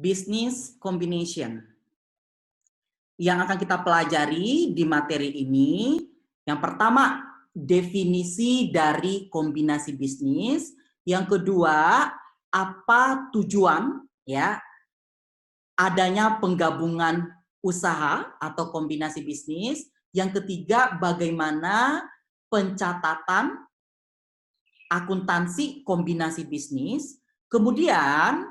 Business combination. Yang akan kita pelajari di materi ini, yang pertama, definisi dari kombinasi bisnis. Yang kedua, apa tujuan ya adanya penggabungan usaha atau kombinasi bisnis. Yang ketiga, bagaimana pencatatan akuntansi kombinasi bisnis. Kemudian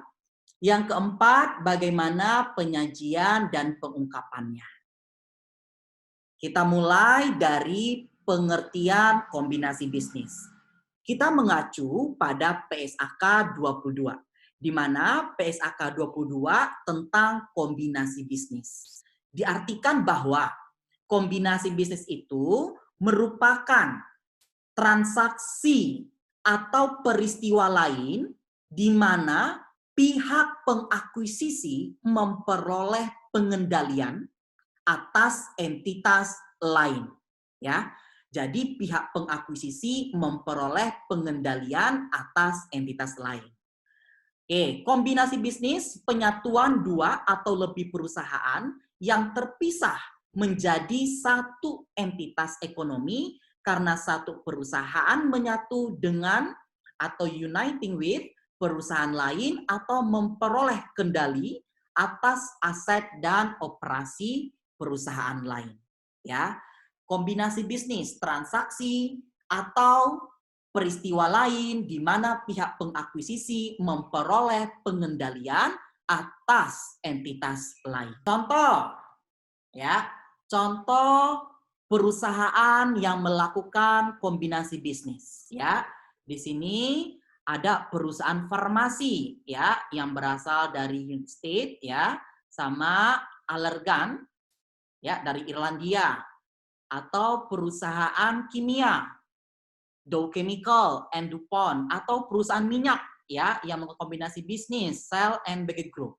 yang keempat, bagaimana penyajian dan pengungkapannya. Kita mulai dari pengertian kombinasi bisnis. Kita mengacu pada PSAK 22, di mana PSAK 22 tentang kombinasi bisnis. Diartikan bahwa kombinasi bisnis itu merupakan transaksi atau peristiwa lain di mana pihak pengakuisisi memperoleh pengendalian atas entitas lain, ya. Jadi pihak pengakuisisi memperoleh pengendalian atas entitas lain. Oke, kombinasi bisnis penyatuan dua atau lebih perusahaan yang terpisah menjadi satu entitas ekonomi karena satu perusahaan menyatu dengan atau uniting with perusahaan lain atau memperoleh kendali atas aset dan operasi perusahaan lain. Ya, kombinasi bisnis, transaksi atau peristiwa lain di mana pihak pengakuisisi memperoleh pengendalian atas entitas lain. Contoh, ya, contoh perusahaan yang melakukan kombinasi bisnis. Ya, di sini ada perusahaan farmasi, ya, yang berasal dari United States, ya, sama Allergan, ya, dari Irlandia, atau perusahaan kimia, Dow Chemical and DuPont, atau perusahaan minyak ya yang mengkombinasi bisnis Shell and Beget Group.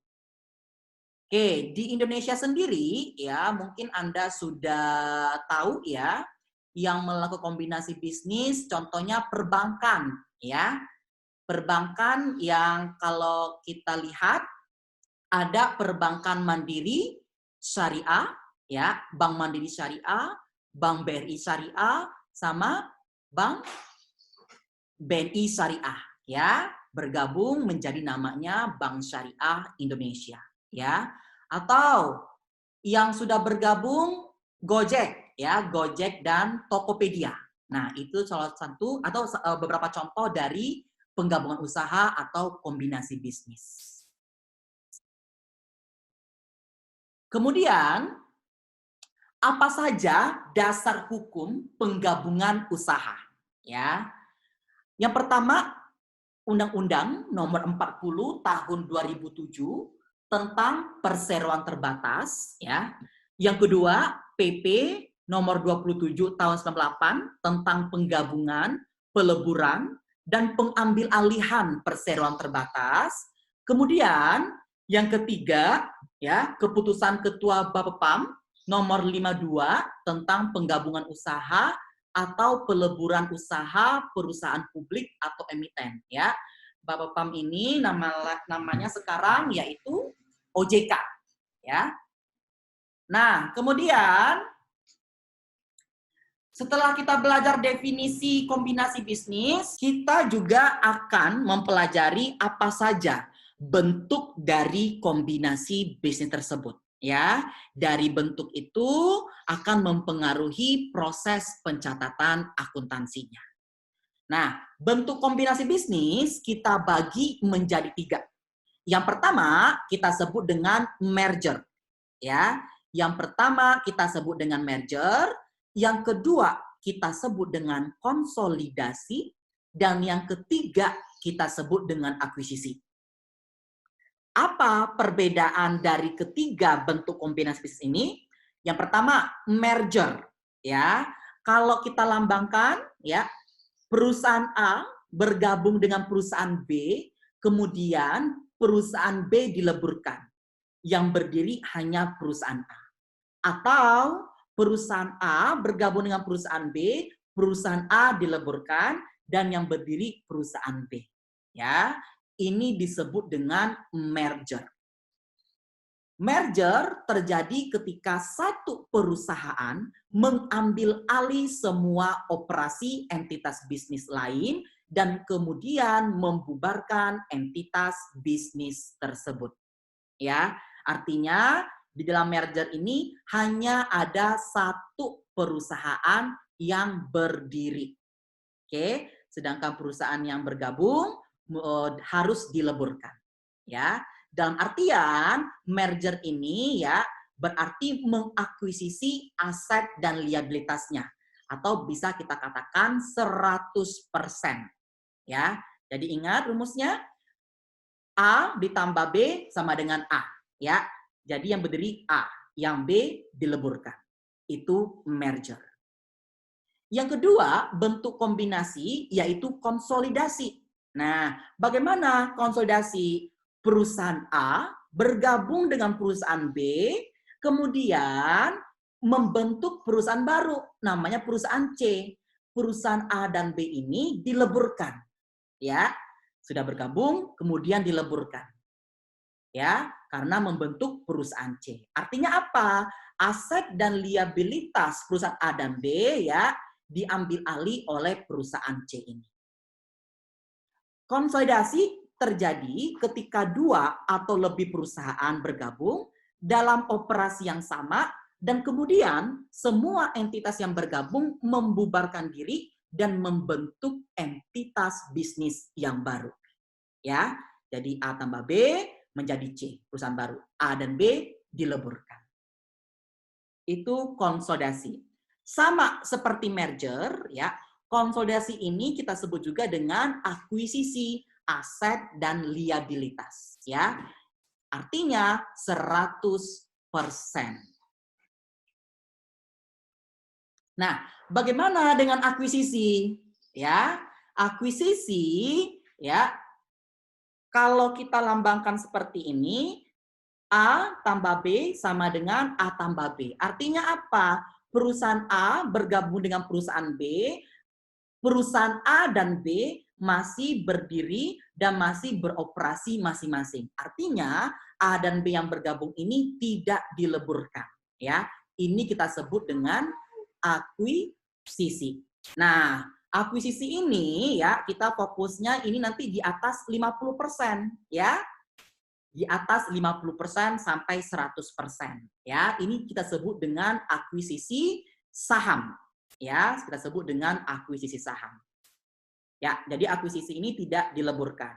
Oke, di Indonesia sendiri ya mungkin Anda sudah tahu ya yang melakukan kombinasi bisnis contohnya perbankan ya. Perbankan yang kalau kita lihat ada perbankan mandiri syariah ya, Bank Mandiri Syariah, Bank BRI Syariah sama Bank BNI Syariah ya, bergabung menjadi namanya Bank Syariah Indonesia ya. Atau yang sudah bergabung Gojek ya, Gojek dan Tokopedia. Nah, itu salah satu atau beberapa contoh dari penggabungan usaha atau kombinasi bisnis. Kemudian apa saja dasar hukum penggabungan usaha ya? Yang pertama, Undang-Undang Nomor 40 Tahun 2007 tentang perseroan terbatas ya. Yang kedua, PP Nomor 27 Tahun 98 tentang penggabungan, peleburan dan pengambil alihan perseroan terbatas. Kemudian yang ketiga ya, keputusan Ketua Bapepam Nomor 52 tentang penggabungan usaha atau peleburan usaha perusahaan publik atau emiten ya. Bapepam ini namanya sekarang yaitu OJK ya. Nah, kemudian setelah kita belajar definisi kombinasi bisnis, kita juga akan mempelajari apa saja bentuk dari kombinasi bisnis tersebut. Ya, dari bentuk itu akan mempengaruhi proses pencatatan akuntansinya. Nah, bentuk kombinasi bisnis kita bagi menjadi 3. Yang pertama kita sebut dengan merger. Ya, yang pertama kita sebut dengan merger, yang kedua kita sebut dengan konsolidasi, dan yang ketiga kita sebut dengan akuisisi. Apa perbedaan dari ketiga bentuk kombinasi bisnis ini? Yang pertama, merger, ya. Kalau kita lambangkan, ya, perusahaan A bergabung dengan perusahaan B, kemudian perusahaan B dileburkan. Yang berdiri hanya perusahaan A. Atau perusahaan A bergabung dengan perusahaan B, perusahaan A dileburkan dan yang berdiri perusahaan B. Ya, ini disebut dengan merger. Merger terjadi ketika satu perusahaan mengambil alih semua operasi entitas bisnis lain dan kemudian membubarkan entitas bisnis tersebut. Ya, artinya di dalam merger ini hanya ada satu perusahaan yang berdiri. Oke, sedangkan perusahaan yang bergabung harus dileburkan. Ya, dalam artian merger ini ya berarti mengakuisisi aset dan liabilitasnya atau bisa kita katakan 100%. Ya. Jadi ingat rumusnya A ditambah B sama dengan A, ya. Jadi yang berdiri A, yang B dileburkan. Itu merger. Yang kedua, bentuk kombinasi yaitu konsolidasi. Nah, bagaimana konsolidasi? Perusahaan A bergabung dengan perusahaan B, kemudian membentuk perusahaan baru, namanya perusahaan C. Perusahaan A dan B ini dileburkan. Ya, sudah bergabung, kemudian dileburkan. Ya, karena membentuk perusahaan C. Artinya apa? Aset dan liabilitas perusahaan A dan B ya diambil alih oleh perusahaan C ini. Konsolidasi terjadi ketika dua atau lebih perusahaan bergabung dalam operasi yang sama dan kemudian semua entitas yang bergabung membubarkan diri dan membentuk entitas bisnis yang baru. Ya, jadi A tambah B menjadi C, perusahaan baru. A dan B dileburkan. Itu konsolidasi. Sama seperti merger, ya. Konsolidasi ini kita sebut juga dengan akuisisi aset dan liabilitas, ya. Artinya 100%. Nah, bagaimana dengan akuisisi? Ya, akuisisi ya kalau kita lambangkan seperti ini, A tambah B sama dengan A tambah B. Artinya apa? Perusahaan A bergabung dengan perusahaan B, perusahaan A dan B masih berdiri dan masih beroperasi masing-masing. Artinya A dan B yang bergabung ini tidak dileburkan. Ya, ini kita sebut dengan akuisisi. Nah, akuisisi ini ya kita fokusnya ini nanti di atas 50% ya. Di atas 50% sampai 100%. Ya, ini kita sebut dengan akuisisi saham. Ya, kita sebut dengan akuisisi saham. Ya, jadi akuisisi ini tidak dileburkan.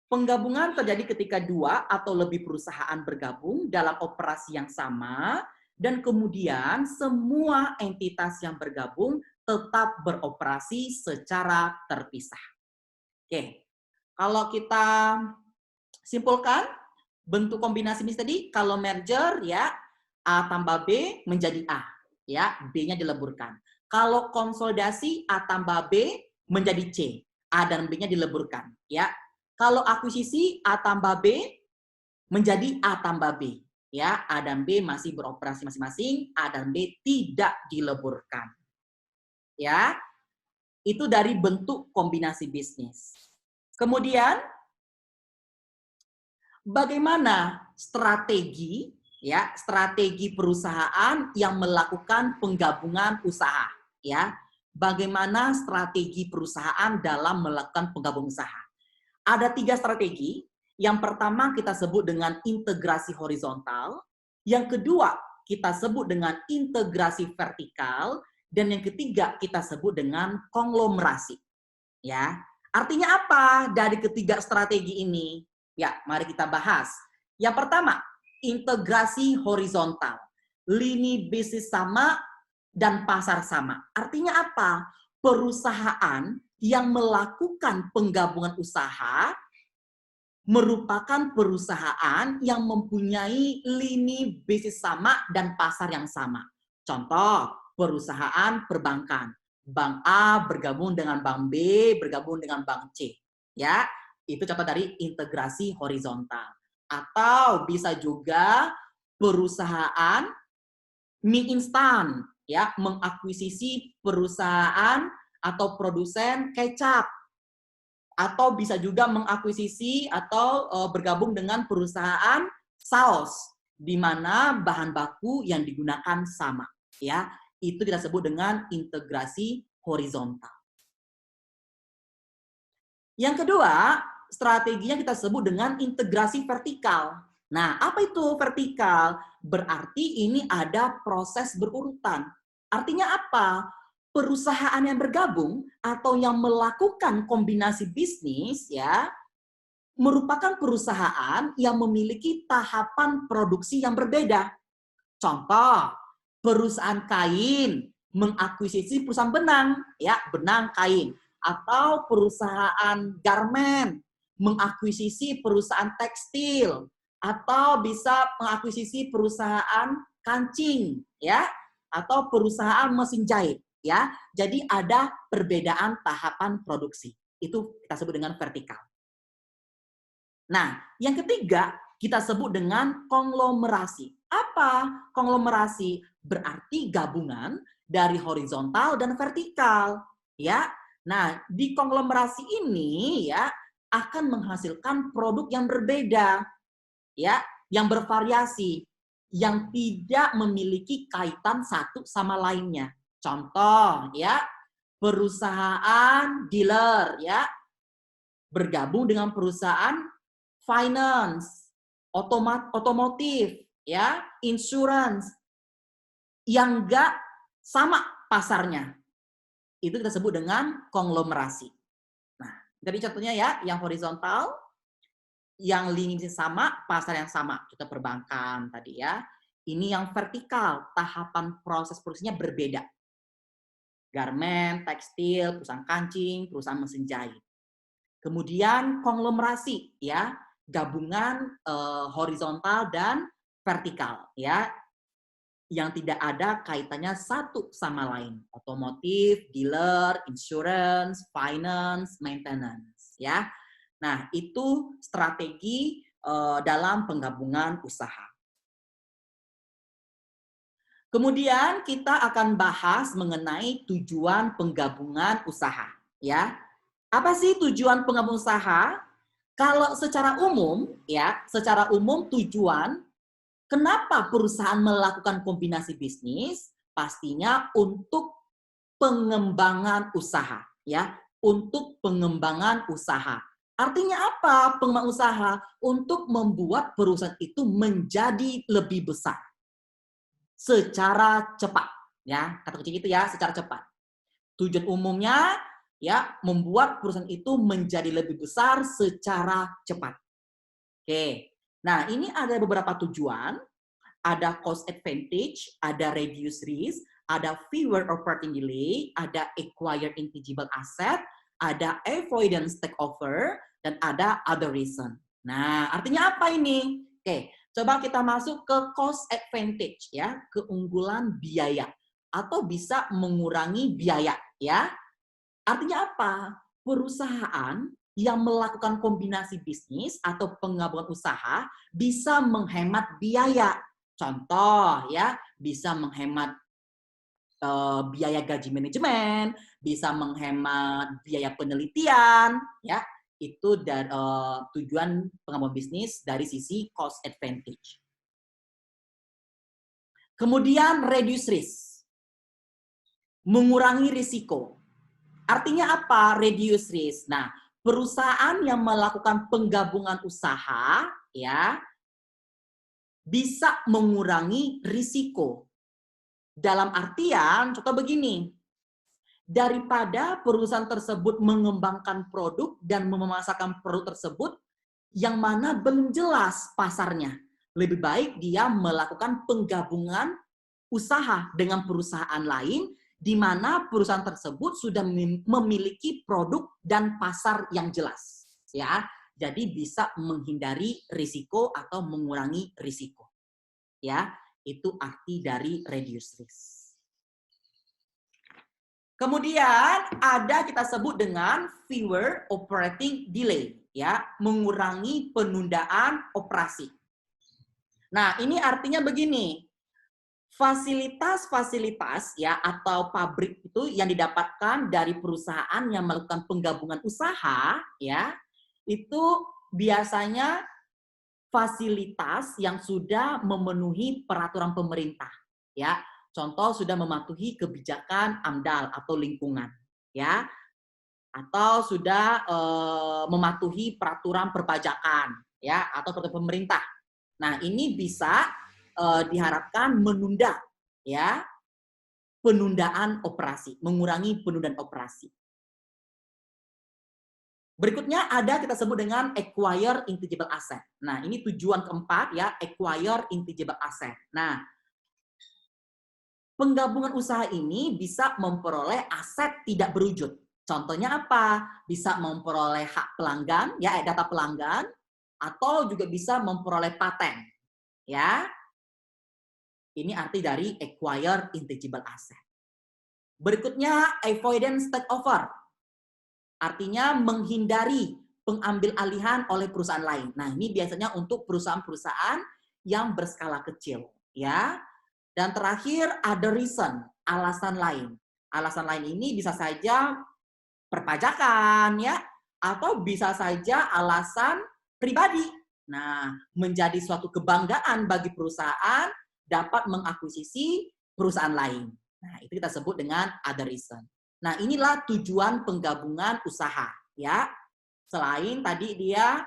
Penggabungan terjadi ketika dua atau lebih perusahaan bergabung dalam operasi yang sama dan kemudian semua entitas yang bergabung tetap beroperasi secara terpisah. Oke. Kalau kita simpulkan bentuk kombinasi ini tadi, kalau merger ya A tambah B menjadi A, ya B-nya dileburkan. Kalau konsolidasi A tambah B menjadi C, A dan B-nya dileburkan, ya. Kalau akuisisi A tambah B menjadi A tambah B, ya A dan B masih beroperasi masing-masing, A dan B tidak dileburkan, ya. Itu dari bentuk kombinasi bisnis. Kemudian bagaimana strategi ya, strategi perusahaan yang melakukan penggabungan usaha ya. Bagaimana strategi perusahaan dalam melakukan penggabungan usaha? Ada 3 strategi. Yang pertama kita sebut dengan integrasi horizontal, yang kedua kita sebut dengan integrasi vertikal, dan yang ketiga kita sebut dengan konglomerasi. Ya. Artinya apa dari ketiga strategi ini? Ya, mari kita bahas. Yang pertama, integrasi horizontal. Lini bisnis sama dan pasar sama. Artinya apa? Perusahaan yang melakukan penggabungan usaha merupakan perusahaan yang mempunyai lini bisnis sama dan pasar yang sama. Contoh, perusahaan perbankan. Bank A bergabung dengan Bank B, bergabung dengan Bank C. Ya, itu contoh dari integrasi horizontal. Atau bisa juga perusahaan mie instan, ya, mengakuisisi perusahaan atau produsen kecap. Atau bisa juga mengakuisisi atau bergabung dengan perusahaan saus. di mana bahan baku yang digunakan sama, ya. Itu kita sebut dengan integrasi horizontal. Yang kedua, strateginya kita sebut dengan integrasi vertikal. Nah, apa itu vertikal? Berarti ini ada proses berurutan. Artinya apa? Perusahaan yang bergabung atau yang melakukan kombinasi bisnis ya merupakan perusahaan yang memiliki tahapan produksi yang berbeda. Contoh, perusahaan kain mengakuisisi perusahaan benang, ya, benang kain, atau perusahaan garmen mengakuisisi perusahaan tekstil, atau bisa mengakuisisi perusahaan kancing, ya, atau perusahaan mesin jahit, ya. Jadi ada perbedaan tahapan produksi. Itu kita sebut dengan vertikal. Nah, yang ketiga kita sebut dengan konglomerasi. Apa konglomerasi? Berarti gabungan dari horizontal dan vertikal, ya. Nah, di konglomerasi ini ya akan menghasilkan produk yang berbeda, ya, yang bervariasi, yang tidak memiliki kaitan satu sama lainnya. Contoh, ya, perusahaan dealer, ya, bergabung dengan perusahaan finance, otomotif, ya, insurance, yang enggak sama pasarnya. Itu kita sebut dengan konglomerasi. Nah, jadi contohnya ya, yang horizontal, yang lini sama, pasar yang sama. Kita perbankan tadi ya. Ini yang vertikal, tahapan proses produksinya berbeda. Garmen, tekstil, perusahaan kancing, perusahaan mesin jahit. Kemudian konglomerasi, ya, gabungan horizontal dan vertikal, ya, yang tidak ada kaitannya satu sama lain. Otomotif, dealer, insurance, finance, maintenance, ya. Nah, itu strategi dalam penggabungan usaha. Kemudian kita akan bahas mengenai tujuan penggabungan usaha, ya. Apa sih tujuan penggabungan usaha? Kalau secara umum, ya, secara umum tujuan kenapa perusahaan melakukan kombinasi bisnis? Pastinya untuk pengembangan usaha, ya, untuk pengembangan usaha. Artinya apa? Pengembangan usaha untuk membuat perusahaan itu menjadi lebih besar secara cepat, ya. Kata kunci itu ya, secara cepat. Tujuan umumnya ya membuat perusahaan itu menjadi lebih besar secara cepat. Oke. Nah, ini ada beberapa tujuan, ada cost advantage, ada reduce risk, ada fewer operating delay, ada acquire intangible asset, ada avoidance takeover, dan ada other reason. Nah, artinya apa ini? Oke, coba kita masuk ke cost advantage ya, keunggulan biaya atau bisa mengurangi biaya ya. Artinya apa? Perusahaan yang melakukan kombinasi bisnis atau penggabungan usaha bisa menghemat biaya. Contoh ya, bisa menghemat biaya gaji manajemen, bisa menghemat biaya penelitian, ya. Itu dari tujuan pengembangan bisnis dari sisi cost advantage. Kemudian reduce risk, mengurangi risiko. Artinya apa? Reduce risk. Nah, perusahaan yang melakukan penggabungan usaha ya bisa mengurangi risiko. Dalam artian, contoh begini, daripada perusahaan tersebut mengembangkan produk dan memasarkan produk tersebut yang mana belum jelas pasarnya. Lebih baik dia melakukan penggabungan usaha dengan perusahaan lain di mana perusahaan tersebut sudah memiliki produk dan pasar yang jelas, ya. Jadi bisa menghindari risiko atau mengurangi risiko. Ya, itu arti dari reduce risk. Kemudian ada kita sebut dengan fewer operating delay, ya, mengurangi penundaan operasi. Nah, ini artinya begini. Fasilitas-fasilitas ya atau pabrik itu yang didapatkan dari perusahaan yang melakukan penggabungan usaha ya itu biasanya fasilitas yang sudah memenuhi peraturan pemerintah, ya. Contoh sudah mematuhi kebijakan AMDAL atau lingkungan, ya. Atau sudah mematuhi peraturan perpajakan, ya, atau peraturan pemerintah. Nah, ini bisa diharapkan menunda, ya, penundaan operasi, mengurangi penundaan operasi. Berikutnya ada kita sebut dengan acquire intangible asset. Nah, ini tujuan keempat ya, acquire intangible asset. Nah, penggabungan usaha ini bisa memperoleh aset tidak berwujud. Contohnya apa? Bisa memperoleh hak pelanggan, ya data pelanggan, atau juga bisa memperoleh paten. Ya, ini arti dari acquire intangible asset. Berikutnya avoidance takeover. Artinya menghindari pengambil alihan oleh perusahaan lain. Nah, ini biasanya untuk perusahaan-perusahaan yang berskala kecil, ya. Dan terakhir ada reason, alasan lain. Alasan lain ini bisa saja perpajakan, ya, atau bisa saja alasan pribadi. Nah, menjadi suatu kebanggaan bagi perusahaan dapat mengakuisisi perusahaan lain. Nah, itu kita sebut dengan other reason. Nah, inilah tujuan penggabungan usaha, ya. Selain tadi dia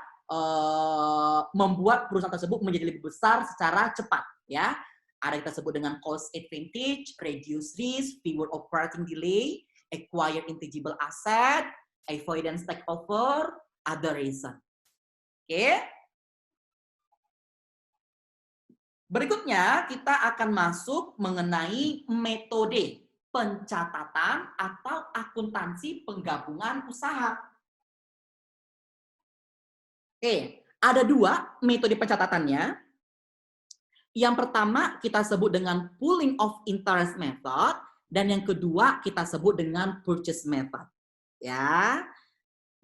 membuat perusahaan tersebut menjadi lebih besar secara cepat, ya. Ada kita sebut dengan cost advantage, reduce risk, fewer operating delay, acquire intangible asset, avoidance takeover, other reason. Oke. Berikutnya kita akan masuk mengenai metode pencatatan atau akuntansi penggabungan usaha. Oke, ada dua metode pencatatannya. Yang pertama kita sebut dengan pooling of interest method dan yang kedua kita sebut dengan purchase method. Ya.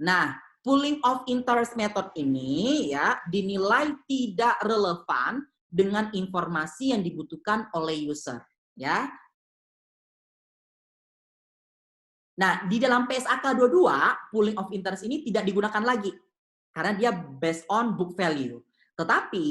Nah, pooling of interest method ini ya dinilai tidak relevan dengan informasi yang dibutuhkan oleh user, ya. Nah, di dalam PSAK 22, pooling of interest ini tidak digunakan lagi karena dia based on book value. Tetapi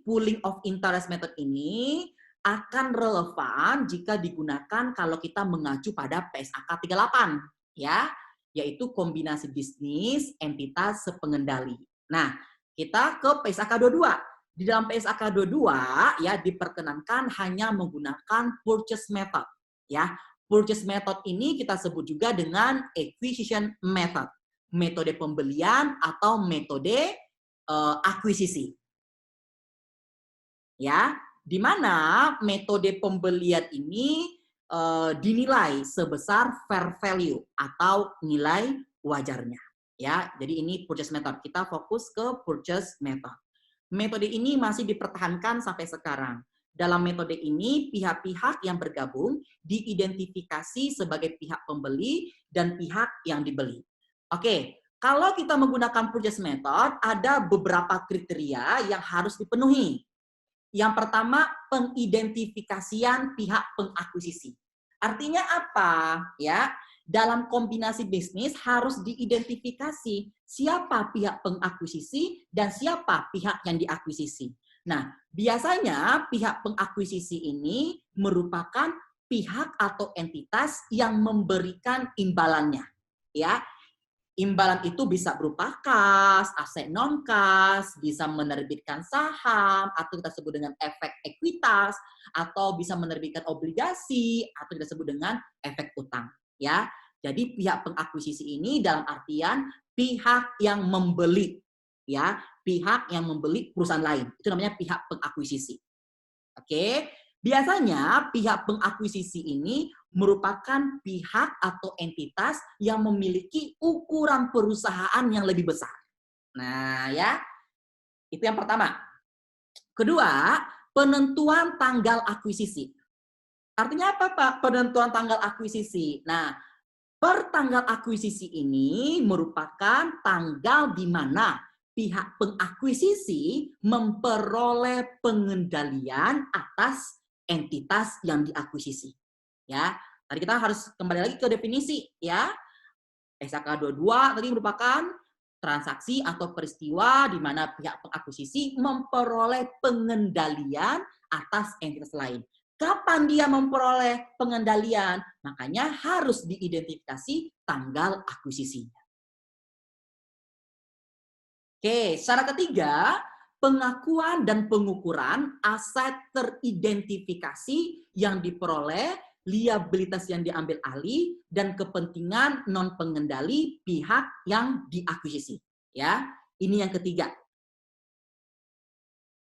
pooling of interest method ini akan relevan jika digunakan kalau kita mengacu pada PSAK 38, ya, yaitu kombinasi bisnis, entitas, sepengendali. Nah, kita ke PSAK 22. Di dalam PSAK 22 ya diperkenankan hanya menggunakan purchase method, ya. Purchase method ini kita sebut juga dengan acquisition method, metode pembelian atau metode akuisisi. Ya, di mana metode pembelian ini dinilai sebesar fair value atau nilai wajarnya. Ya, jadi ini purchase method. Kita fokus ke purchase method. Metode ini masih dipertahankan sampai sekarang. Dalam metode ini, pihak-pihak yang bergabung diidentifikasi sebagai pihak pembeli dan pihak yang dibeli. Oke, kalau kita menggunakan purchase method, ada beberapa kriteria yang harus dipenuhi. Yang pertama, pengidentifikasian pihak pengakuisisi. Artinya apa? Ya, dalam kombinasi bisnis harus diidentifikasi siapa pihak pengakuisisi dan siapa pihak yang diakuisisi. Nah, biasanya pihak pengakuisisi ini merupakan pihak atau entitas yang memberikan imbalannya. Ya, imbalan itu bisa berupa kas, aset non-kas, bisa menerbitkan saham, atau kita sebut dengan efek ekuitas, atau bisa menerbitkan obligasi, atau kita sebut dengan efek utang. Ya, jadi pihak pengakuisisi ini dalam artian pihak yang membeli, ya, pihak yang membeli perusahaan lain. Itu namanya pihak pengakuisisi. Oke, biasanya pihak pengakuisisi ini merupakan pihak atau entitas yang memiliki ukuran perusahaan yang lebih besar. Nah, ya, itu yang pertama. Kedua, penentuan tanggal akuisisi. Artinya apa, Pak? Penentuan tanggal akuisisi. Nah, per tanggal akuisisi ini merupakan tanggal di mana pihak pengakuisisi memperoleh pengendalian atas entitas yang diakuisisi. Ya, tadi kita harus kembali lagi ke definisi, ya. PSAK 22 tadi merupakan transaksi atau peristiwa di mana pihak pengakuisisi memperoleh pengendalian atas entitas lain. Kapan dia memperoleh pengendalian? Makanya harus diidentifikasi tanggal akuisisinya. Oke, secara ketiga, pengakuan dan pengukuran aset teridentifikasi yang diperoleh, liabilitas yang diambil alih, dan kepentingan non pengendali pihak yang diakuisisi. Ya, ini yang ketiga.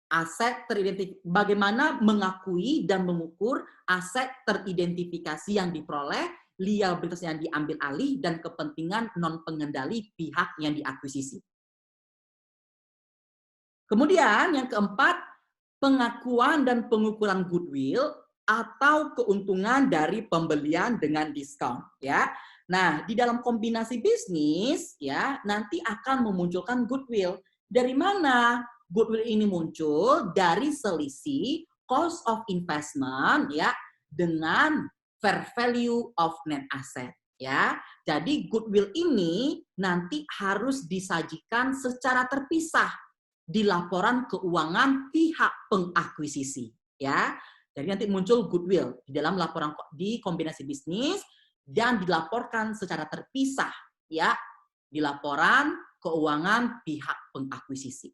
Aset teridentifikasi, bagaimana mengakui dan mengukur aset teridentifikasi yang diperoleh, liabilitas yang diambil alih, dan kepentingan non pengendali pihak yang diakuisisi. Kemudian yang keempat, pengakuan dan pengukuran goodwill atau keuntungan dari pembelian dengan diskon, ya. Nah, di dalam kombinasi bisnis, ya, nanti akan memunculkan goodwill. Dari mana goodwill ini muncul? Dari selisih cost of investment, ya, dengan fair value of net asset, ya. Jadi goodwill ini nanti harus disajikan secara terpisah di laporan keuangan pihak pengakuisisi, ya. Jadi nanti muncul goodwill di dalam laporan di kombinasi bisnis dan dilaporkan secara terpisah, ya, di laporan keuangan pihak pengakuisisi.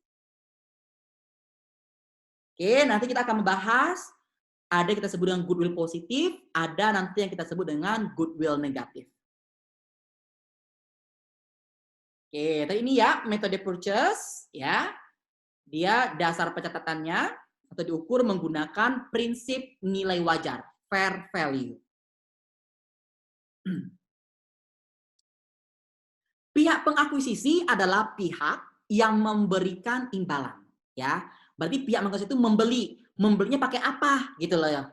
Oke, nanti kita akan membahas, ada yang kita sebut dengan goodwill positif, ada nanti yang kita sebut dengan goodwill negatif. Oke, ini ya metode purchase, ya. Dia dasar pencatatannya atau diukur menggunakan prinsip nilai wajar, fair value. Pihak pengakuisisi adalah pihak yang memberikan imbalan, ya. Berarti pihak pengakuisisi itu membelinya pakai apa gitu loh ya.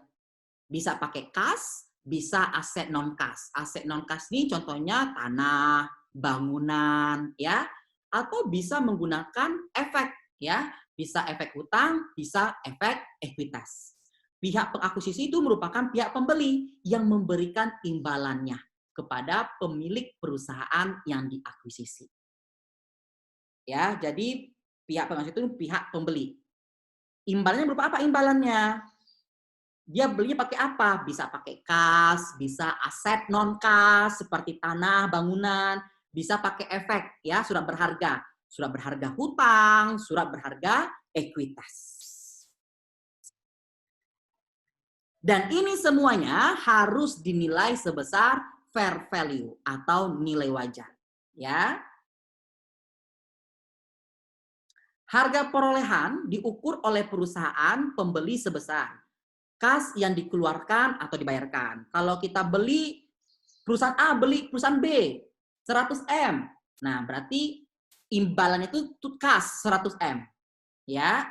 Bisa pakai kas, bisa aset non kas. Aset non kas ini contohnya tanah, bangunan, ya, atau bisa menggunakan efek, ya, bisa efek hutang, bisa efek ekuitas. Pihak pengakuisisi itu merupakan pihak pembeli yang memberikan imbalannya kepada pemilik perusahaan yang diakuisisi. Ya, jadi pihak pengakuisisi itu pihak pembeli. Imbalannya berupa apa imbalannya? Dia belinya pakai apa? Bisa pakai kas, bisa aset non kas seperti tanah, bangunan, bisa pakai efek, ya, surat berharga hutang, surat berharga ekuitas. Dan ini semuanya harus dinilai sebesar fair value atau nilai wajar, ya. Harga perolehan diukur oleh perusahaan pembeli sebesar kas yang dikeluarkan atau dibayarkan. Kalau kita beli, perusahaan A beli perusahaan B 100 M. Nah, berarti imbalannya itu kas 100 M. Ya.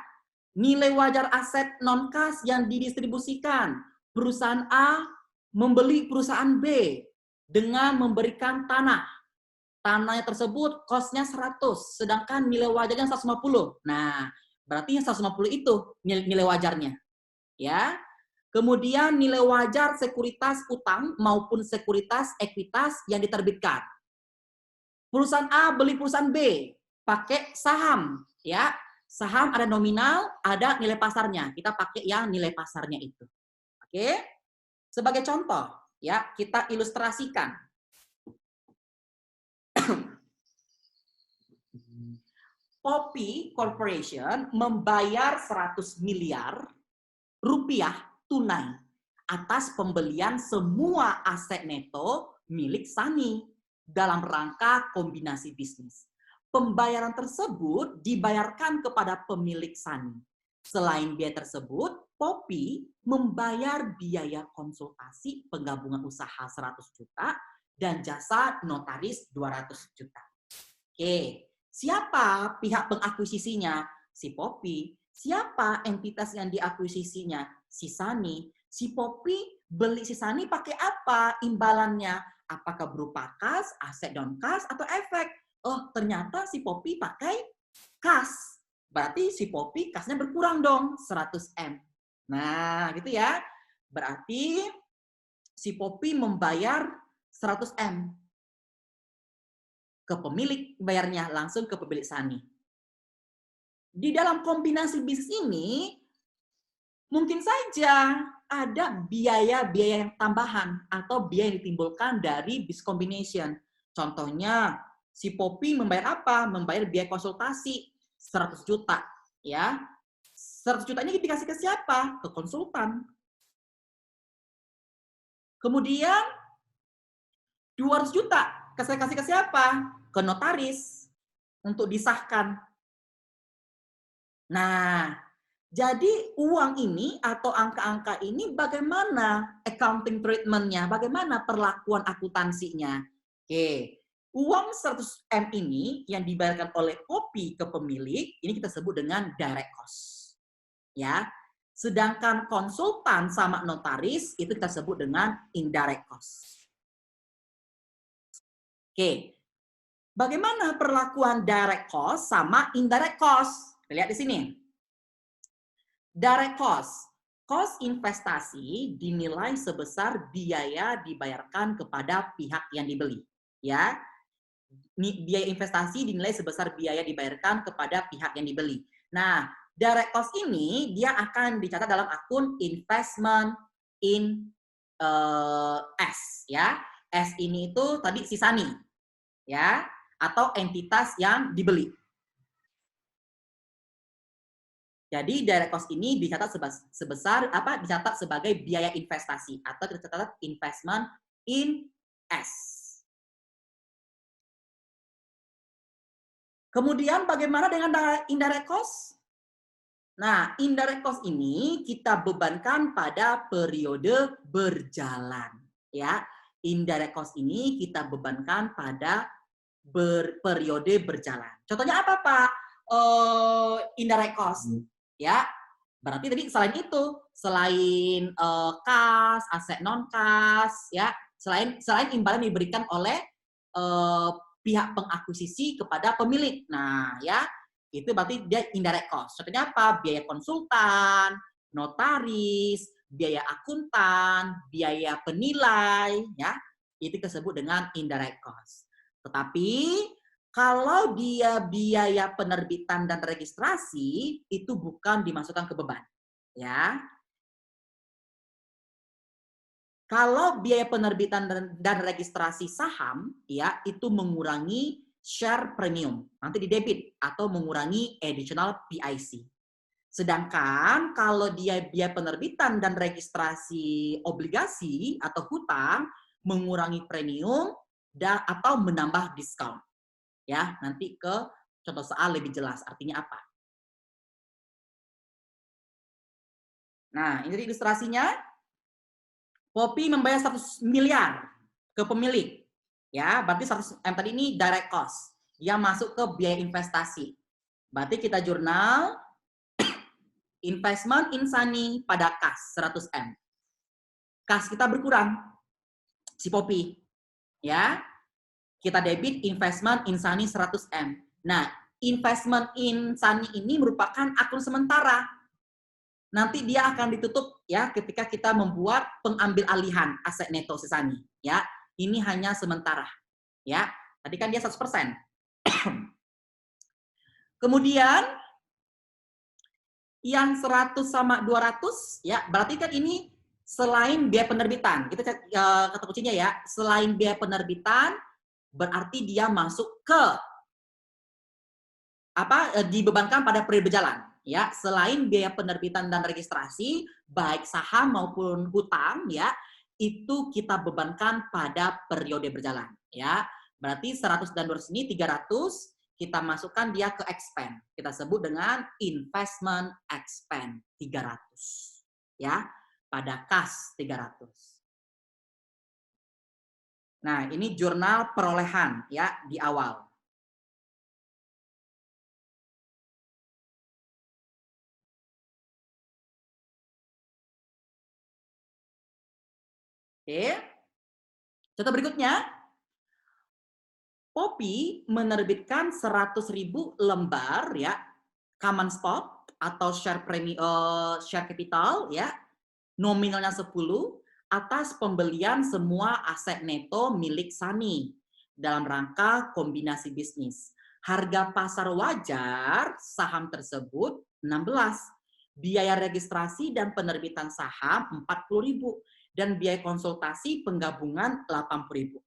Nilai wajar aset non kas yang didistribusikan. Perusahaan A membeli perusahaan B dengan memberikan tanah. Tanahnya tersebut kosnya 100, sedangkan nilai wajarnya 150. Nah, berarti yang 150 itu nilai wajarnya. Ya. Kemudian nilai wajar sekuritas utang maupun sekuritas ekuitas yang diterbitkan. Perusahaan A beli perusahaan B pakai saham, ya. Saham ada nominal, ada nilai pasarnya. Kita pakai yang nilai pasarnya itu. Oke? Sebagai contoh, ya, kita ilustrasikan. Poppy Corporation membayar 100 miliar rupiah tunai atas pembelian semua aset neto milik Sani dalam rangka kombinasi bisnis. Pembayaran tersebut dibayarkan kepada pemilik Sani. Selain biaya tersebut, Poppy membayar biaya konsultasi penggabungan usaha 100 juta dan jasa notaris 200 juta. Oke, siapa pihak pengakuisisinya? Si Poppy. Siapa entitas yang diakuisisinya? Si Sani. Si Poppy beli si Sani pakai apa imbalannya? Apakah berupa kas, aset non kas, atau efek? Oh, ternyata si Poppy pakai kas. Berarti si Poppy kasnya berkurang dong, 100 M. Nah, gitu ya. Berarti si Poppy membayar 100 M. ke pemilik bayarnya, langsung ke pemilik SANI. Di dalam kombinasi bisnis ini, mungkin saja ada biaya-biaya yang tambahan atau biaya yang ditimbulkan dari business combination. Contohnya, si Poppy membayar apa? Membayar biaya konsultasi 100 juta, ya. 100 juta ini dikasih ke siapa? Ke konsultan. Kemudian 200 juta saya kasih ke siapa? Ke notaris untuk disahkan. Nah, jadi uang ini atau angka-angka ini bagaimana accounting treatment-nya? Bagaimana perlakuan akuntansinya? Oke, uang 100 M ini yang dibayarkan oleh Poppy ke pemilik, ini kita sebut dengan direct cost. Ya. Sedangkan konsultan sama notaris itu kita sebut dengan indirect cost. Oke. Bagaimana perlakuan direct cost sama indirect cost? Lihat di sini. Direct cost. Cost investasi dinilai sebesar biaya dibayarkan kepada pihak yang dibeli. Ya. Biaya investasi dinilai sebesar biaya dibayarkan kepada pihak yang dibeli. Nah, direct cost ini dia akan dicatat dalam akun investment in S, ya. S ini itu tadi si SANI, ya, atau entitas yang dibeli. Jadi direct cost ini dicatat sebesar apa? Dicatat sebagai biaya investasi atau kita catat investment in S. Kemudian bagaimana dengan indirect cost? Nah, indirect cost ini kita bebankan pada periode berjalan, ya. Indirect cost ini kita bebankan pada periode berjalan. Contohnya apa, Pak? Indirect cost, ya. Berarti tadi selain itu, selain kas, aset non kas, ya, selain imbalan diberikan oleh pihak pengakuisisi kepada pemilik. Nah, ya, itu berarti dia indirect cost. Contohnya apa? Biaya konsultan, notaris, biaya akuntan, biaya penilai, ya, itu disebut dengan indirect cost. Tetapi kalau dia biaya penerbitan dan registrasi, itu bukan dimasukkan ke beban, ya. Kalau biaya penerbitan dan registrasi saham, ya, itu mengurangi share premium, nanti di debit atau mengurangi additional PIC. Sedangkan kalau dia biaya penerbitan dan registrasi obligasi atau hutang, mengurangi premium atau menambah diskon. Ya, nanti ke contoh soal lebih jelas artinya apa. Nah, ini ilustrasinya. Poppy membayar 100 miliar ke pemilik. Ya, berarti 100 M tadi ini direct cost. Dia masuk ke biaya investasi. Berarti kita jurnal investment in SANI pada kas 100 M. Kas kita berkurang. Si Poppy. Ya. Kita debit investment in SANI 100 M. Nah, investment in SANI ini merupakan akun sementara. Nanti dia akan ditutup ya ketika kita membuat pengambil alihan aset neto SANI, ya. Ini hanya sementara, ya. Tadi kan dia 100%. Kemudian yang 100 sama 200, ya, berarti kan ini selain biaya penerbitan. Kita kata kuncinya ya, selain biaya penerbitan berarti dia masuk ke apa? Dibebankan pada periode berjalan. Ya, selain biaya penerbitan dan registrasi, baik saham maupun hutang, ya, itu kita bebankan pada periode berjalan, ya. Berarti 100 dan 200 ini 300, kita masukkan dia ke expense. Kita sebut dengan investment expense 300. Ya, pada kas 300. Nah, ini jurnal perolehan ya di awal. Oke. Contoh berikutnya, Poppy menerbitkan 100.000 lembar ya common stock atau share capital ya, nominalnya 10 atas pembelian semua aset neto milik SANI. dalam rangka kombinasi bisnis. Harga pasar wajar saham tersebut 16. Biaya registrasi dan penerbitan saham 40.000 dan biaya konsultasi penggabungan 80.000.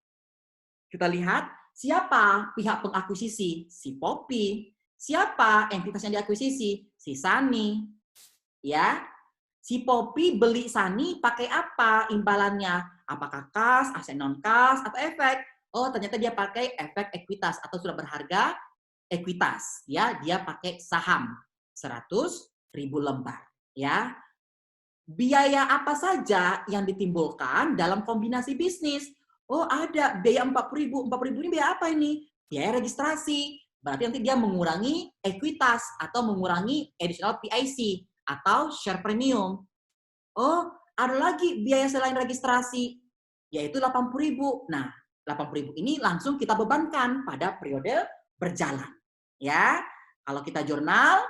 Kita lihat siapa pihak pengakuisisi? Si Poppy. Siapa entitas yang diakuisisi? Si Sunny. Ya. Si Poppy beli Sunny pakai apa imbalannya? Apakah kas, aset non kas, atau efek? Oh, ternyata dia pakai efek ekuitas atau surat berharga ekuitas. Ya, dia pakai saham 100.000 lembar. Ya. Biaya apa saja yang ditimbulkan dalam kombinasi bisnis? Oh, ada biaya 40.000. 40.000 ini biaya apa ini? Biaya registrasi. Berarti nanti dia mengurangi ekuitas atau mengurangi additional PIC atau share premium. Oh, ada lagi biaya selain registrasi, yaitu 80.000. Nah, 80.000 ini langsung kita bebankan pada periode berjalan. Ya, kalau kita jurnal,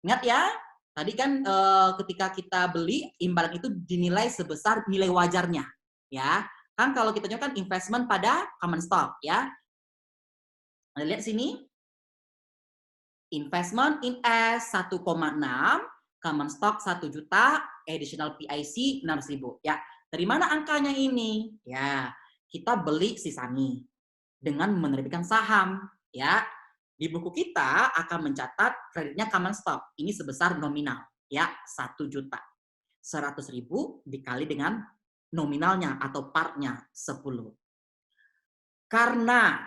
ingat ya, tadi kan ketika kita beli, imbalan itu dinilai sebesar nilai wajarnya. Ya, kan kalau kita kan investment pada common stock. Ya, Anda lihat sini, investment in S 1,6, common stock 1 juta, additional PIC 600.000. Ya, dari mana angkanya ini? Ya, kita beli si Sunny dengan menerbitkan saham. Ya, di buku kita akan mencatat kreditnya common stock ini sebesar nominal. Ya, 1 juta. 100.000 dikali dengan nominalnya atau partnya 10. Karena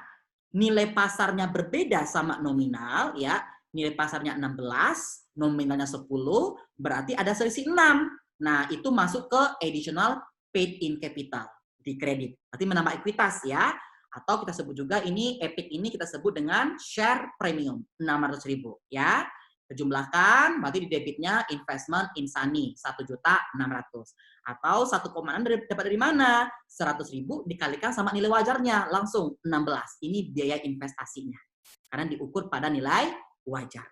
nilai pasarnya berbeda sama nominal, ya, nilai pasarnya 16, nominalnya 10, berarti ada selisih 6. Nah, itu masuk ke additional paid in capital di kredit. Berarti menambah ekuitas ya. Atau kita sebut juga ini EPIC ini kita sebut dengan share premium 600.000 ya. Kejumlahkan berarti di debitnya investment in Sunny 1.600.000 atau 1,6 dapat dari mana? 100.000 dikalikan sama nilai wajarnya langsung 16. Ini biaya investasinya karena diukur pada nilai wajar.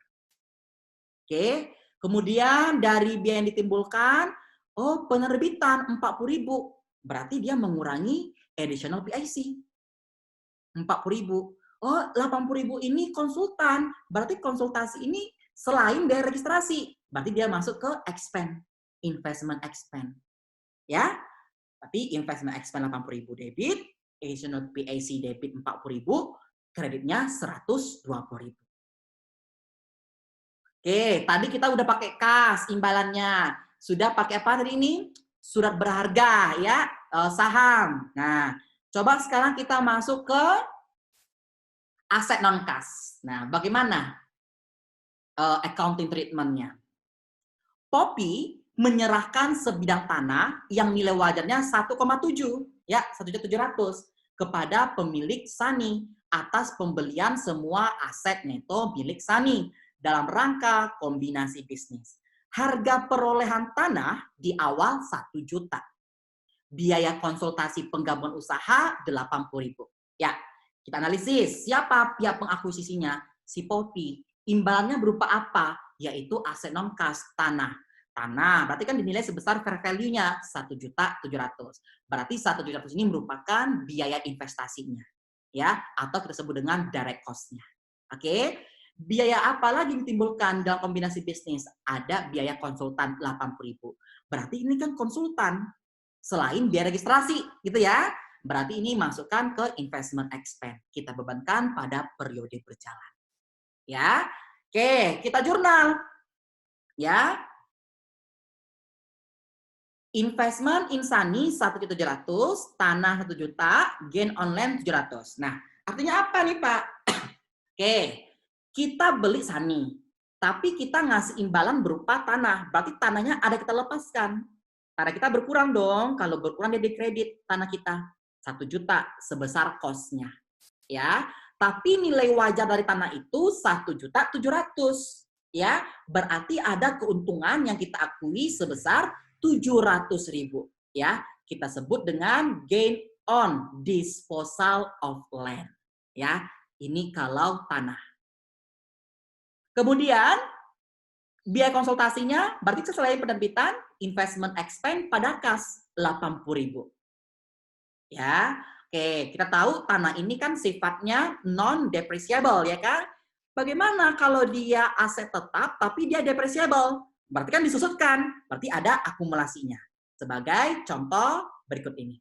Oke, kemudian dari biaya yang ditimbulkan, oh penerbitan 40.000 berarti dia mengurangi additional PIC 40.000. Oh 80.000 ini konsultan, berarti konsultasi ini selain biaya registrasi, berarti dia masuk ke expense, investment expense. Ya, tapi investment expense 80.000 debit, additional PIC debit 40.000, kreditnya 120.000. Oke, tadi kita udah pakai kas imbalannya. Sudah pakai apa tadi ini? Surat berharga ya, saham. Nah, coba sekarang kita masuk ke aset non kas. Nah, bagaimana accounting treatment-nya? Poppy menyerahkan sebidang tanah yang nilai wajarnya 1,7 ya 1.700.000 kepada pemilik Sunny atas pembelian semua aset neto milik Sunny dalam rangka kombinasi bisnis. Harga perolehan tanah di awal 1 juta. Biaya konsultasi penggabungan usaha 80.000. Ya, kita analisis siapa pihak pengakuisisinya? Si Poppy. Imbalannya berupa apa? Yaitu aset non kas tanah. Tanah berarti kan dinilai sebesar fair value-nya 1.700.000. Berarti 1.700.000 ini merupakan biaya investasinya. Ya, atau kita sebut dengan direct cost-nya. Oke. Biaya apa lagi yang ditimbulkan dalam kombinasi bisnis? Ada biaya konsultan 80.000. Berarti ini kan konsultan selain biaya registrasi, gitu ya. Berarti ini masukkan ke investment expense. Kita bebankan pada periode berjalan. Ya. Oke, kita jurnal. Ya. Investment in Sunny 1.700.000, tanah 1 juta, gain online 700. Nah, artinya apa nih, Pak? Oke, kita beli Sunny, tapi kita ngasih imbalan berupa tanah. Berarti tanahnya ada kita lepaskan. Karena kita berkurang dong, kalau berkurang dia dikredit tanah kita 1 juta sebesar cost-nya. Ya, tapi nilai wajar dari tanah itu 1.700.000. Ya, berarti ada keuntungan yang kita akui sebesar 700.000. Ya, kita sebut dengan gain on disposal of land. Ya, ini kalau tanah. Kemudian biaya konsultasinya berarti selain penerbitan investment expense pada kas 80.000. Ya, Oke, kita tahu tanah ini kan sifatnya non-depreciable, ya kan? Bagaimana kalau dia aset tetap tapi dia depreciable? Berarti kan disusutkan, berarti ada akumulasinya. Sebagai contoh berikut ini.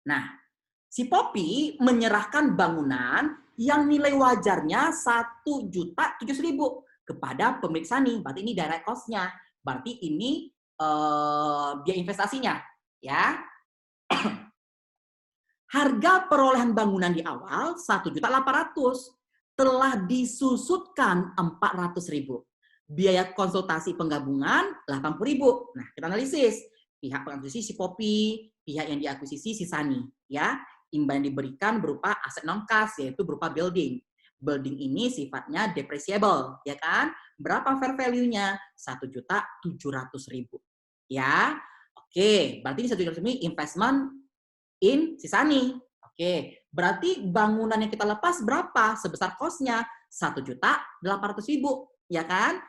Nah, si Poppy menyerahkan bangunan yang nilai wajarnya 1.700.000 kepada pemilik Sani. Berarti ini direct cost-nya. Berarti ini biaya investasinya, ya. Harga perolehan bangunan di awal 1.800.000 telah disusutkan 400.000. Biaya konsultasi penggabungan 80.000. Nah, kita analisis. Pihak pengakuisisi si Poppy, pihak yang diakuisisi si Sani, ya. Imbal yang diberikan berupa aset non kas, yaitu berupa building. Building ini sifatnya depreciable, ya kan? Berapa fair value-nya? 1.700.000. Ya. Oke, berarti ini 1.700.000 ini investment in Sisani. Oke, berarti bangunan yang kita lepas berapa? Sebesar cost-nya 1.800.000, ya kan?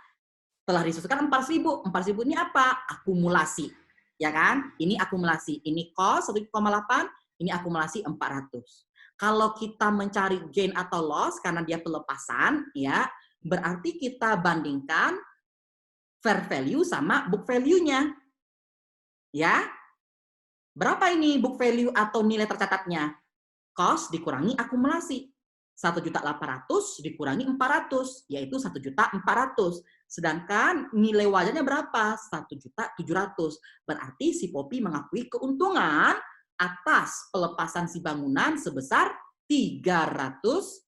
Telah disusutkan 4.000. 4.000 ini apa? Akumulasi, ya kan? Ini akumulasi. Ini cost 1,8, ini akumulasi 400. Kalau kita mencari gain atau loss karena dia pelepasan, ya, berarti kita bandingkan fair value sama book value-nya. Ya, berapa ini book value atau nilai tercatatnya? Cost dikurangi akumulasi. 1.800.000 dikurangi 400, yaitu 1.400.000. Sedangkan nilai wajarnya berapa? 1.700.000. Berarti si Poppy mengakui keuntungan atas pelepasan si bangunan sebesar 300.000.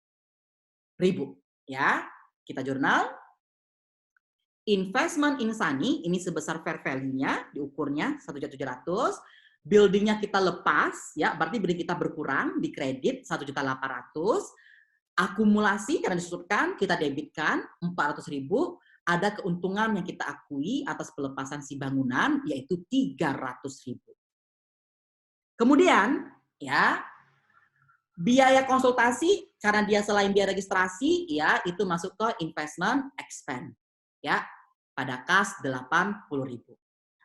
Ya, kita jurnal. Investment in Sani, ini sebesar fair value-nya, diukurnya 1.700.000. Building-nya kita lepas, ya, berarti building kita berkurang, di kredit 1.800.000. Akumulasi karena disusutkan, kita debitkan 400.000. Ada keuntungan yang kita akui atas pelepasan si bangunan, yaitu 300.000. Kemudian, ya, biaya konsultasi karena dia selain biaya registrasi, ya, itu masuk ke investment expense, ya, pada kas 80.000.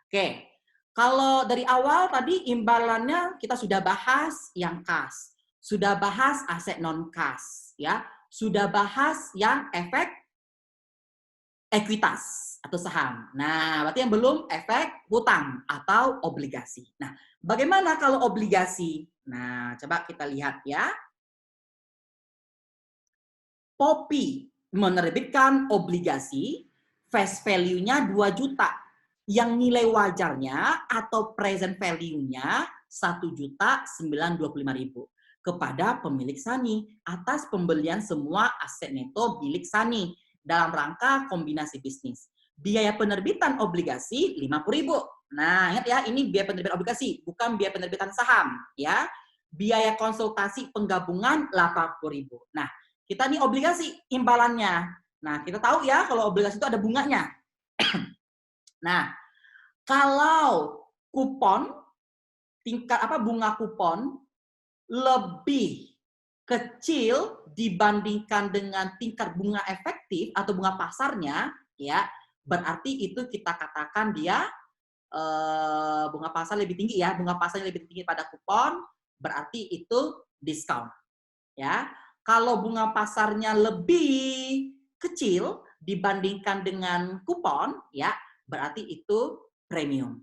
Oke, kalau dari awal tadi imbalannya kita sudah bahas yang kas, sudah bahas aset non kas, ya, sudah bahas yang efek ekuitas atau saham. Nah, berarti yang belum efek hutang atau obligasi. Nah, bagaimana kalau obligasi? Nah, coba kita lihat ya. Poppy menerbitkan obligasi, face value-nya 2 juta. Yang nilai wajarnya atau present value-nya 1.925.000 kepada pemilik Sani atas pembelian semua aset neto milik Sani dalam rangka kombinasi bisnis. Biaya penerbitan obligasi 50.000. Nah, ingat ya, ini biaya penerbitan obligasi, bukan biaya penerbitan saham, ya. Biaya konsultasi penggabungan 80.000. Nah, kita nih obligasi imbalannya. Nah, kita tahu ya kalau obligasi itu ada bunganya. Nah, kalau kupon tingkat bunga kupon lebih kecil dibandingkan dengan tingkat bunga efektif atau bunga pasarnya, ya, berarti itu kita katakan dia bunga pasar lebih tinggi, ya, bunga pasarnya lebih tinggi pada kupon, berarti itu diskon, ya. Kalau bunga pasarnya lebih kecil dibandingkan dengan kupon, ya, berarti itu premium.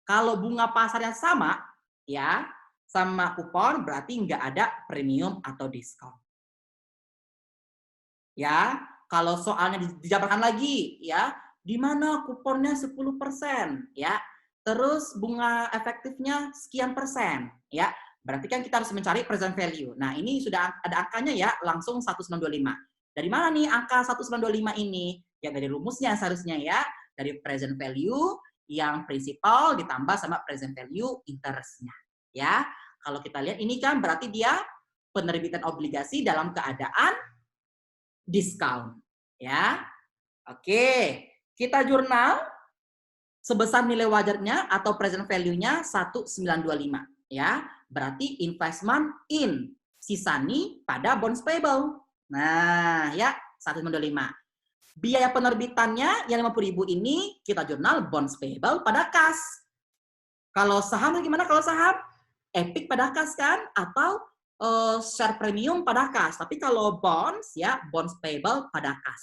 Kalau bunga pasarnya sama, ya, sama kupon, berarti nggak ada premium atau diskon. Ya, kalau soalnya dijabarkan lagi, ya, di mana kuponnya 10%, ya, terus bunga efektifnya sekian persen, ya, berarti kan kita harus mencari present value. Nah, ini sudah ada angkanya, ya, langsung 1925. Dari mana nih angka 1925 ini? Ya, dari rumusnya seharusnya, ya, dari present value yang prinsipal ditambah sama present value interest-nya, ya. Kalau kita lihat ini kan berarti dia penerbitan obligasi dalam keadaan diskon, ya. Oke, kita jurnal sebesar nilai wajarnya atau present value-nya 1925, ya. Berarti investment in Sisani pada bonds payable. Nah, ya, 1925. Biaya penerbitannya yang 50.000 ini kita jurnal bonds payable pada kas. Kalau saham gimana kalau saham? Epic pada kas kan, atau share premium pada kas. Tapi kalau bonds, ya bonds payable pada kas.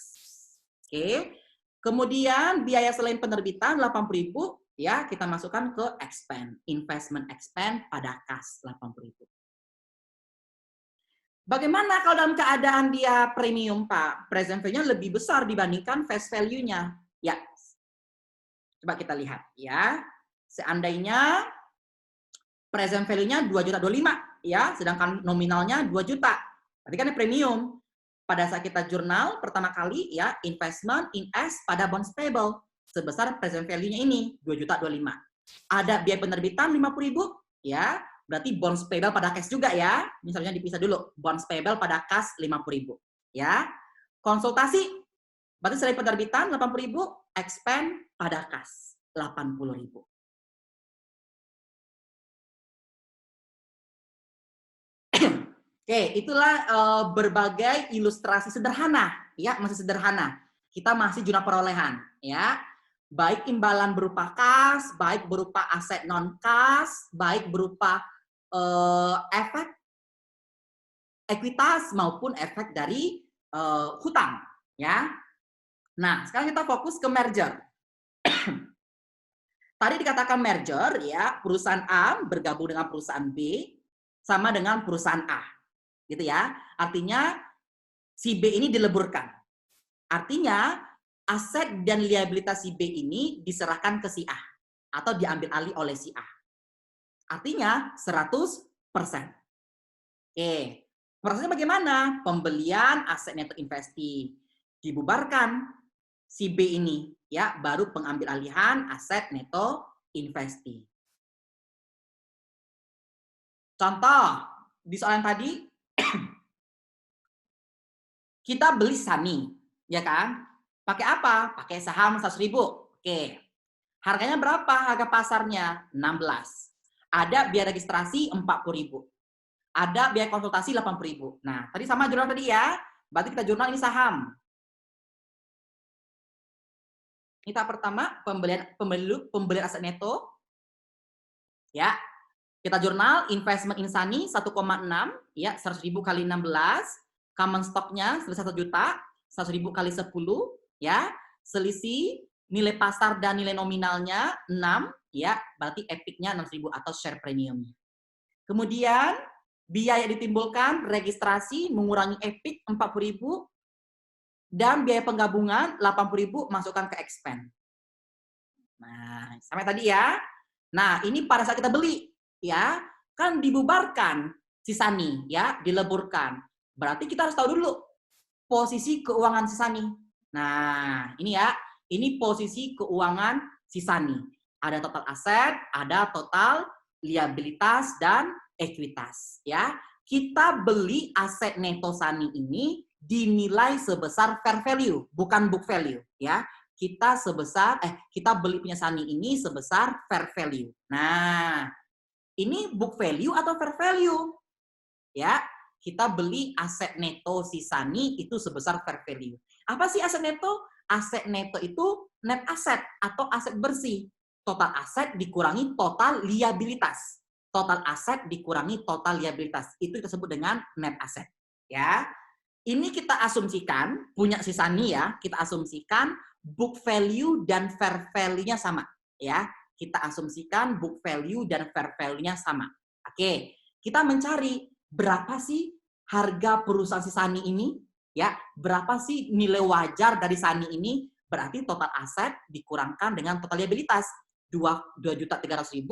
Oke. Kemudian biaya selain penerbitan 80.000, ya kita masukkan ke expense, investment expense pada kas 80.000. Bagaimana kalau dalam keadaan dia premium, Pak? Present value-nya lebih besar dibandingkan face value-nya. Ya, coba kita lihat ya. Seandainya present value-nya 2.025.000 ya, sedangkan nominalnya 2 juta. Berarti kan premium. Pada saat kita jurnal pertama kali ya, investment in S pada bonds payable sebesar present value-nya ini 2.025.000. Ada biaya penerbitan 50.000 ya, berarti bonds payable pada cash juga ya. Misalnya dipisah dulu, bonds payable pada kas 50.000 ya. Konsultasi berarti selain penerbitan 80.000, expense pada kas 80.000. Oke, itulah berbagai ilustrasi sederhana, ya masih sederhana. Kita masih jurnal perolehan, ya. Baik imbalan berupa kas, baik berupa aset non kas, baik berupa efek ekuitas maupun efek dari hutang, ya. Nah, sekarang kita fokus ke merger. Tadi dikatakan merger, ya perusahaan A bergabung dengan perusahaan B sama dengan perusahaan A. Gitu ya. Artinya si B ini dileburkan. Artinya aset dan liabilitas si B ini diserahkan ke si A atau diambil alih oleh si A. Artinya 100%. Oke. Prosesnya bagaimana? Pembelian aset neto investi dibubarkan si B ini ya, baru pengambil alihan aset neto investi. Contoh di soal yang tadi kita beli SANI, ya kan? Pakai apa? Pakai saham 100.000. Oke. Harganya berapa? Harga pasarnya 16. Ada biaya registrasi 40.000. Ada biaya konsultasi 80.000. Nah, tadi sama jurnal tadi ya. Berarti kita jurnal ini saham. Ini tahap pertama, pembelian aset neto. Ya. Kita jurnal investment in SANI 1,6, ya, 100.000 kali 16. Common stock-nya sebesar 1 juta, 100.000 kali 10, ya. Selisih nilai pasar dan nilai nominalnya 6, ya, berarti EPIC-nya 6.000 atau share premium. Kemudian biaya ditimbulkan registrasi mengurangi EPIC 40.000 dan biaya penggabungan 80.000 masukkan ke expense. Nah, sampai tadi ya. Nah, ini pada saat kita beli, ya, kan dibubarkan si SANI, ya, dileburkan. Berarti kita harus tahu dulu posisi keuangan si SANI. Nah, ini ya, ini posisi keuangan si SANI. Ada total aset, ada total liabilitas dan ekuitas, ya. Kita beli aset neto SANI ini dinilai sebesar fair value, bukan book value, ya. Kita beli punya SANI ini sebesar fair value. Nah, ini book value atau fair value? Ya, kita beli aset neto si SANI itu sebesar fair value. Apa sih aset neto? Aset neto itu net aset atau aset bersih. Total aset dikurangi total liabilitas. Total aset dikurangi total liabilitas. Itu disebut dengan net aset. Ya. Ini kita asumsikan, punya si SANI ya, kita asumsikan book value dan fair value-nya sama. Ya, kita asumsikan book value dan fair value-nya sama. Oke, kita mencari berapa sih harga perusahaan si SANI ini? Ya, berapa sih nilai wajar dari SANI ini? Berarti total aset dikurangkan dengan total liabilitas. 2.300.000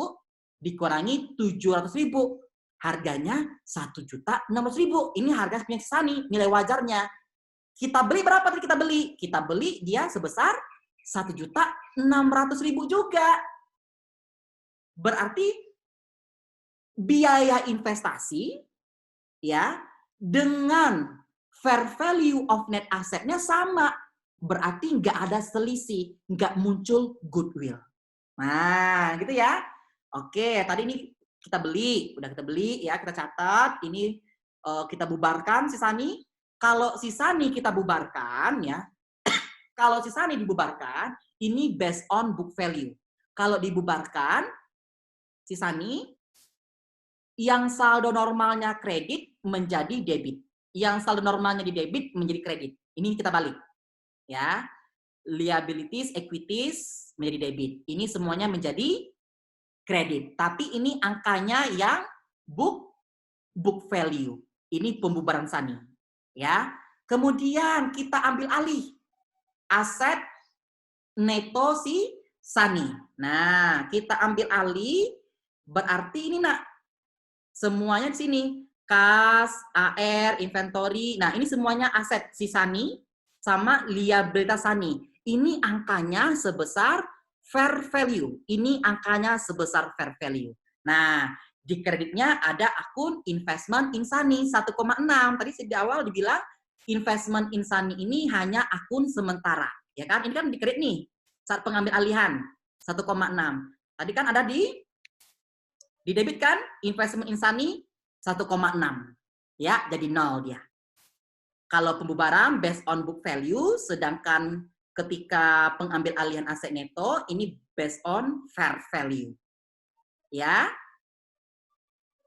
dikurangi 700.000. Harganya 1.600.000. Ini harga punya si SANI, nilai wajarnya. Kita beli berapa tadi kita beli? Kita beli dia sebesar 1.600.000 juga. Berarti biaya investasi ya dengan fair value of net assetnya sama, berarti nggak ada selisih, nggak muncul goodwill. Nah, gitu ya. Oke, tadi ini kita beli, udah kita beli ya, kita catat. Ini kita bubarkan si SANI. Kalau si SANI kita bubarkan ya, kalau si SANI dibubarkan, ini based on book value. Kalau dibubarkan si SANI Yang saldo normalnya kredit menjadi debit. Yang saldo normalnya di debit menjadi kredit. Ini kita balik. Ya. Liabilities, equities menjadi debit. Ini semuanya menjadi kredit. Tapi ini angkanya yang book value. Ini pembubaran SANI. Ya. Kemudian kita ambil alih aset neto si SANI. Nah, kita ambil alih berarti ini nak semuanya di sini. Kas, AR, inventory. Nah, ini semuanya aset si SANI sama liabilitas SANI. Ini angkanya sebesar fair value. Ini angkanya sebesar fair value. Nah, di kreditnya ada akun investment in SANI 1,6. Tadi di awal dibilang investment in SANI ini hanya akun sementara. Ya kan? Ini kan di kredit nih. Saat pengambil alihan 1,6. Tadi kan ada di debit kan investment in SANI 1,6. Ya, jadi 0 dia. Kalau pembubaran based on book value, sedangkan ketika pengambil alihan aset neto, ini based on fair value. Ya.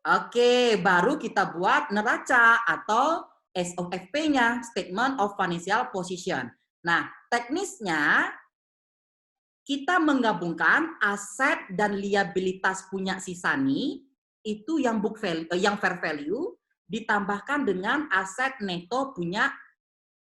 Oke, baru kita buat neraca atau SOFP-nya, Statement of Financial Position. Nah, teknisnya kita menggabungkan aset dan liabilitas punya si SANI itu yang book value, yang fair value ditambahkan dengan aset neto punya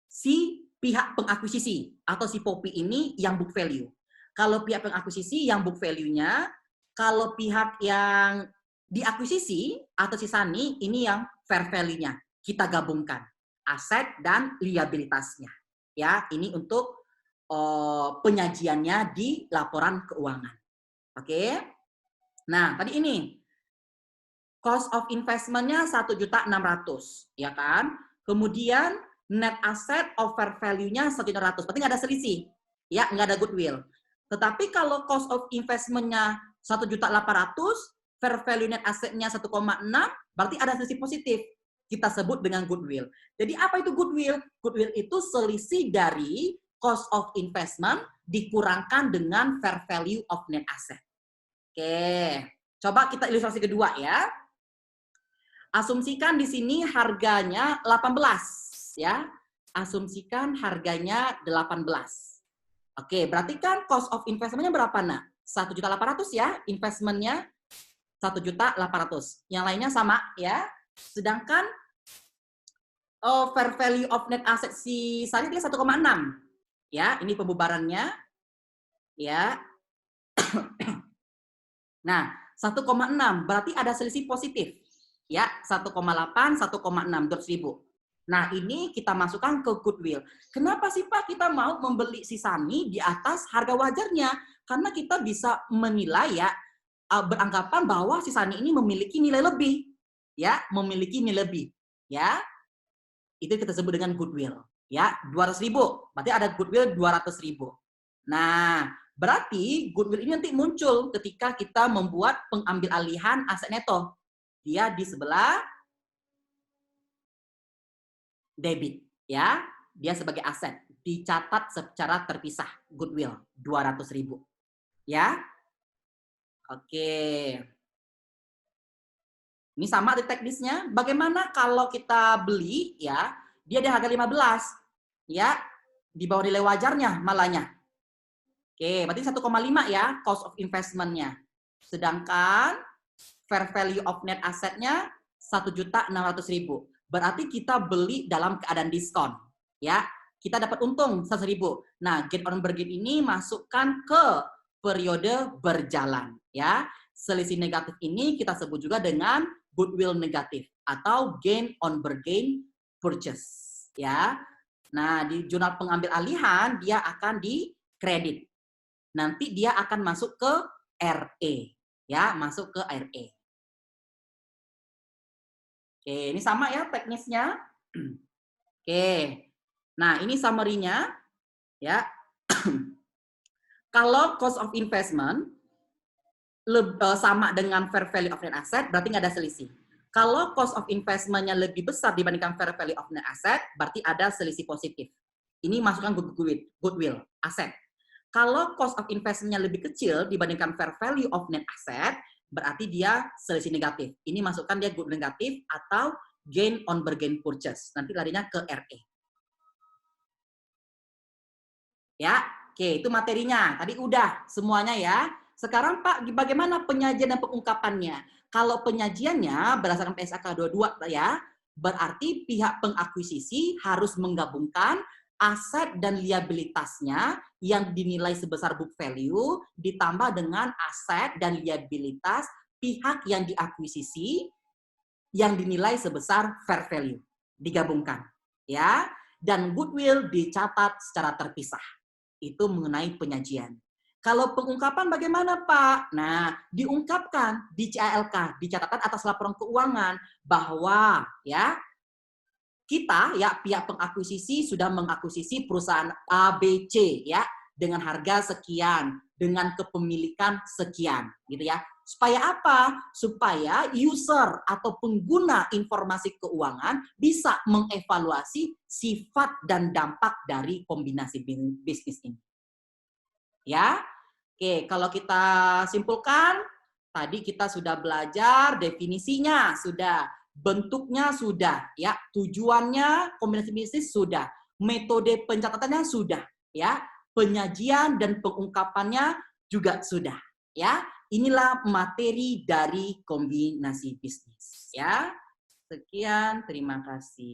si pihak pengakuisisi atau si POPI ini yang book value. Kalau pihak pengakuisisi yang book value-nya, kalau pihak yang diakuisisi atau si SANI ini yang fair value-nya. Kita gabungkan aset dan liabilitasnya. Ya, ini untuk penyajiannya di laporan keuangan. Oke. Nah, tadi ini cost of investment-nya 1.600.000, ya kan? Kemudian net asset of fair value-nya 1.100.000. Berarti nggak ada selisih. Ya, nggak ada goodwill. Tetapi kalau cost of investment-nya 1.800.000, fair value net asset-nya 1,6, berarti ada selisih positif. Kita sebut dengan goodwill. Jadi apa itu goodwill? Goodwill itu selisih dari cost of investment dikurangkan dengan fair value of net asset. Oke, coba kita ilustrasi kedua ya. Asumsikan di sini harganya 18 ya. Asumsikan harganya 18. Oke, berarti kan cost of investment-nya berapa nak? 1.800.000 ya, investment-nya 1.800.000. Yang lainnya sama ya. Sedangkan fair value of net asset si SANI dia 1,6. Ya, ini pembubarannya. Ya. Nah, 1,6 berarti ada selisih positif. Ya, 1,8, 1,6, 200.000. Nah, ini kita masukkan ke goodwill. Kenapa sih Pak kita mau membeli si SANI di atas harga wajarnya? Karena kita bisa menilai ya, beranggapan bahwa si SANI ini memiliki nilai lebih. Ya, memiliki nilai lebih. Ya, itu kita sebut dengan goodwill. Ya, 200.000. Berarti ada goodwill 200.000. Nah, berarti goodwill ini nanti muncul ketika kita membuat pengambil alihan aset neto. Dia di sebelah debit, ya. Dia sebagai aset. Dicatat secara terpisah. Goodwill 200.000. Ya. Oke. Ini sama di teknisnya. Bagaimana kalau kita beli, ya, dia di harga 15, ya, di bawah nilai wajarnya malahnya. Oke, berarti 1,5 ya, cost of investment-nya. Sedangkan fair value of net asset-nya 1.600.000. Berarti kita beli dalam keadaan diskon, ya. Kita dapat untung 100.000. Nah, gain on bargain ini masukkan ke periode berjalan, ya. Selisih negatif ini kita sebut juga dengan goodwill negatif atau gain on bargain purchase, ya. Nah, di jurnal pengambil alihan dia akan di kredit. Nanti dia akan masuk ke RE, ya, masuk ke RE. Oke, ini sama ya teknisnya. Oke. Nah, ini summary-nya, ya. Kalau cost of investment sama dengan fair value of net asset, berarti nggak ada selisih. Kalau cost of investment-nya lebih besar dibandingkan fair value of net asset, berarti ada selisih positif. Ini masukkan goodwill, aset. Kalau cost of investment-nya lebih kecil dibandingkan fair value of net asset, berarti dia selisih negatif. Ini masukkan dia good negatif atau gain on bargain purchase. Nanti larinya ke RE. Ya, oke, itu materinya. Tadi udah semuanya ya. Sekarang Pak, bagaimana penyajian dan pengungkapannya? Kalau penyajiannya berdasarkan PSAK 22 ya, berarti pihak pengakuisisi harus menggabungkan aset dan liabilitasnya yang dinilai sebesar book value ditambah dengan aset dan liabilitas pihak yang diakuisisi yang dinilai sebesar fair value. Digabungkan, ya. Dan goodwill dicatat secara terpisah. Itu mengenai penyajian. Kalau pengungkapan bagaimana Pak? Nah, diungkapkan di CALK, di catatan atas laporan keuangan bahwa ya kita ya pihak pengakuisisi sudah mengakuisisi perusahaan ABC ya dengan harga sekian, dengan kepemilikan sekian, gitu ya. Supaya apa? Supaya user atau pengguna informasi keuangan bisa mengevaluasi sifat dan dampak dari kombinasi bisnis ini. Ya. Oke, kalau kita simpulkan, tadi kita sudah belajar definisinya, sudah bentuknya sudah, ya, tujuannya kombinasi bisnis sudah, metode pencatatannya sudah, ya, penyajian dan pengungkapannya juga sudah, ya. Inilah materi dari kombinasi bisnis, ya. Sekian, terima kasih.